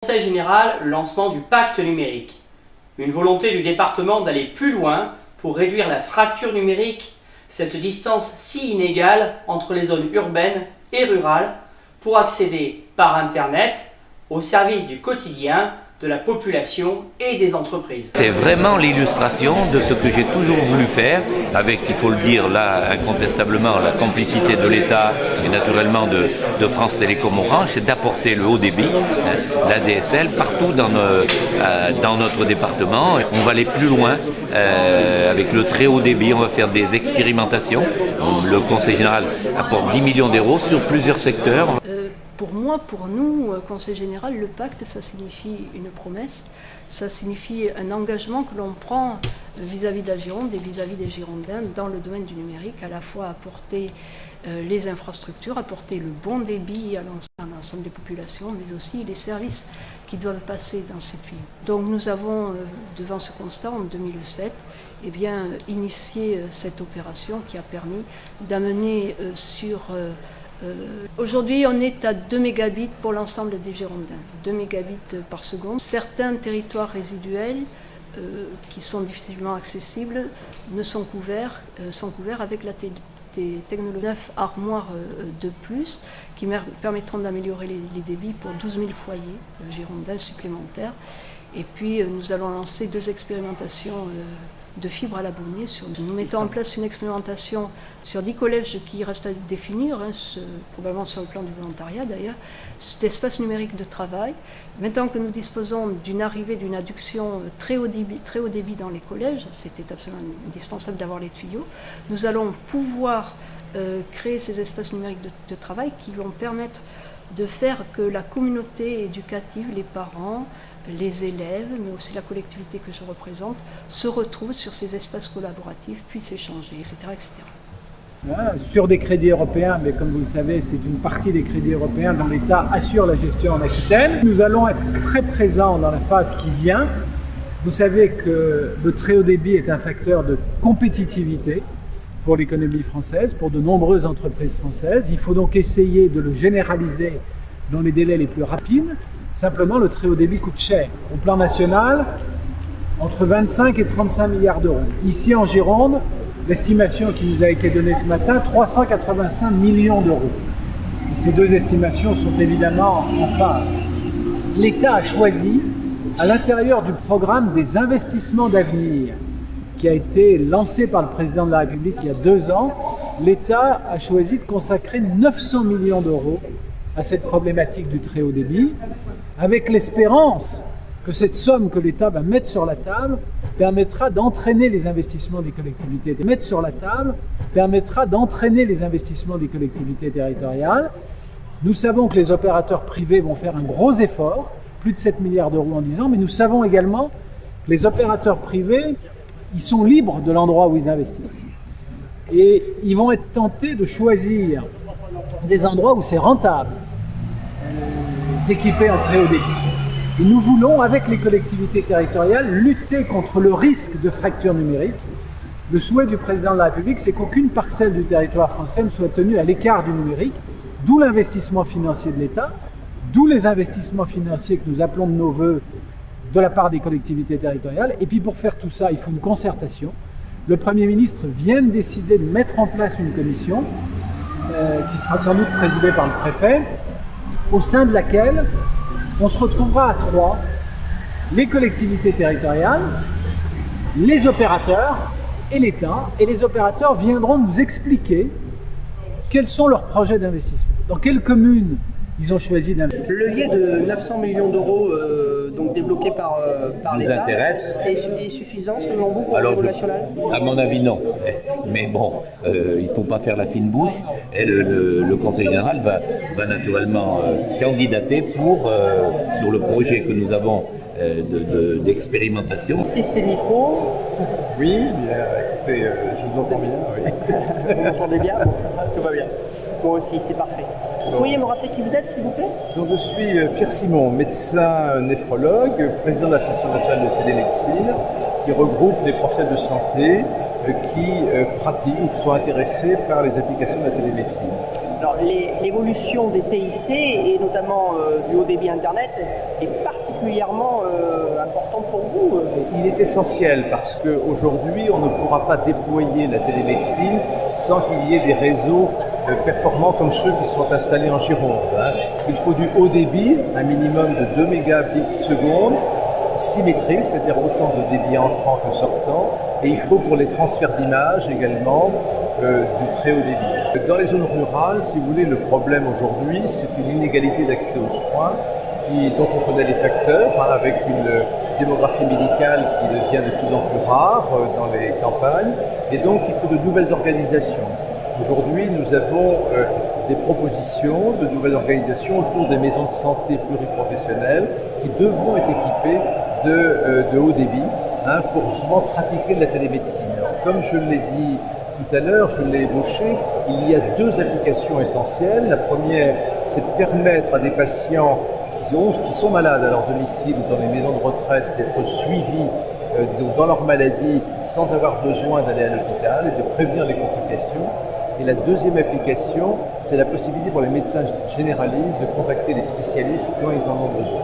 Conseil général le lancement du pacte numérique. Une volonté du département d'aller plus loin pour réduire la fracture numérique, cette distance si inégale entre les zones urbaines et rurales, pour accéder par Internet aux services du quotidien de la population et des entreprises. C'est vraiment l'illustration de ce que j'ai toujours voulu faire, avec, il faut le dire là, incontestablement, la complicité de l'État et naturellement de France Télécom Orange, c'est d'apporter le haut débit, la DSL, partout dans notre département. On va aller plus loin avec le très haut débit, on va faire des expérimentations. Le Conseil général apporte 10 millions d'euros sur plusieurs secteurs. Pour moi, pour nous, Conseil général, le pacte, ça signifie une promesse, ça signifie un engagement que l'on prend vis-à-vis de la Gironde et vis-à-vis des Girondins dans le domaine du numérique, à la fois apporter les infrastructures, apporter le bon débit à l'ensemble des populations, mais aussi les services qui doivent passer dans ces tuyaux. Donc nous avons, devant ce constat, en 2007, initié cette opération qui a permis d'amener sur... Aujourd'hui, on est à 2 mégabits pour l'ensemble des Girondins, 2 mégabits par seconde. Certains territoires résiduels qui sont difficilement accessibles sont couverts avec la technologie 9 armoires de plus qui permettront d'améliorer les débits pour 12 000 foyers girondins supplémentaires. Et puis, nous allons lancer 2 expérimentations de fibre à l'abonné. Nous mettons en place une expérimentation sur 10 collèges qui restent à définir, probablement sur le plan du volontariat d'ailleurs, cet espace numérique de travail. Maintenant que nous disposons d'une arrivée, d'une adduction très haut débit dans les collèges, c'était absolument indispensable d'avoir les tuyaux, nous allons pouvoir créer ces espaces numériques de travail qui vont permettre de faire que la communauté éducative, les parents, les élèves, mais aussi la collectivité que je représente, se retrouvent sur ces espaces collaboratifs, puissent échanger, etc. etc. Voilà, sur des crédits européens, mais comme vous le savez, c'est une partie des crédits européens dont l'État assure la gestion en Aquitaine. Nous allons être très présents dans la phase qui vient. Vous savez que le très haut débit est un facteur de compétitivité pour l'économie française, pour de nombreuses entreprises françaises. Il faut donc essayer de le généraliser dans les délais les plus rapides. Simplement, le très haut débit coûte cher. Au plan national, entre 25 et 35 milliards d'euros. Ici en Gironde, l'estimation qui nous a été donnée ce matin, 385 millions d'euros. Ces 2 estimations sont évidemment en phase. L'État a choisi, à l'intérieur du programme des investissements d'avenir, qui a été lancé par le président de la République il y a 2 ans, l'État a choisi de consacrer 900 millions d'euros à cette problématique du très haut débit, avec l'espérance que cette somme que l'État va mettre sur la table permettra d'entraîner les investissements des collectivités. Mettre sur la table permettra d'entraîner les investissements des collectivités territoriales. Nous savons que les opérateurs privés vont faire un gros effort, plus de 7 milliards d'euros en 10 ans, mais nous savons également que les opérateurs privés, ils sont libres de l'endroit où ils investissent. Et ils vont être tentés de choisir des endroits où c'est rentable d'équiper en très haut débit. Et nous voulons, avec les collectivités territoriales, lutter contre le risque de fracture numérique. Le souhait du président de la République, c'est qu'aucune parcelle du territoire français ne soit tenue à l'écart du numérique, d'où l'investissement financier de l'État, d'où les investissements financiers que nous appelons de nos voeux de la part des collectivités territoriales. Et puis pour faire tout ça, il faut une concertation. Le Premier ministre vient de décider de mettre en place une commission qui sera sans doute présidée par le préfet, au sein de laquelle on se retrouvera à 3, les collectivités territoriales, les opérateurs et l'État. Et les opérateurs viendront nous expliquer quels sont leurs projets d'investissement. Dans quelles communes ils ont choisi d'investir. Le levier de 900 millions d'euros donc débloqué par l'État est suffisant selon vous pour le niveau national? À mon avis, non. Mais bon, il ne faut pas faire la fine bouche. Et le Conseil général va naturellement candidater sur le projet que nous avons d'expérimentation. TC Micro. Oui, écoutez, je vous entends bien. Oui. Vous m'entendez bien? Bon, tout va bien. Moi aussi, c'est parfait. Vous pourriez me rappeler qui vous êtes, s'il vous plaît? Donc, je suis Pierre Simon, médecin néphrologue, président de l'Association nationale de télémédecine, qui regroupe des professionnels de santé qui pratiquent ou qui sont intéressés par les applications de la télémédecine. Alors, l'évolution des TIC et notamment du haut débit Internet est particulièrement importante pour vous. Il est essentiel parce qu'aujourd'hui, on ne pourra pas déployer la télémédecine sans qu'il y ait des réseaux performants comme ceux qui sont installés en Gironde. Il faut du haut débit, un minimum de 2 mégabits seconde, symétrique, c'est-à-dire autant de débit entrant que sortant, et il faut pour les transferts d'images également du très haut débit. Dans les zones rurales, si vous voulez, le problème aujourd'hui, c'est une inégalité d'accès aux soins dont on connaît les facteurs, avec une démographie médicale qui devient de plus en plus rare dans les campagnes, et donc il faut de nouvelles organisations. Aujourd'hui, nous avons des propositions de nouvelles organisations autour des maisons de santé pluriprofessionnelles qui devront être équipées de haut débit pour justement pratiquer de la télémédecine. Alors, comme je l'ai dit tout à l'heure, je l'ai ébauché, il y a 2 applications essentielles. La première, c'est de permettre à des patients qui sont malades à leur domicile ou dans les maisons de retraite d'être suivis dans leur maladie sans avoir besoin d'aller à l'hôpital et de prévenir les complications. Et la deuxième application, c'est la possibilité pour les médecins généralistes de contacter les spécialistes quand ils en ont besoin.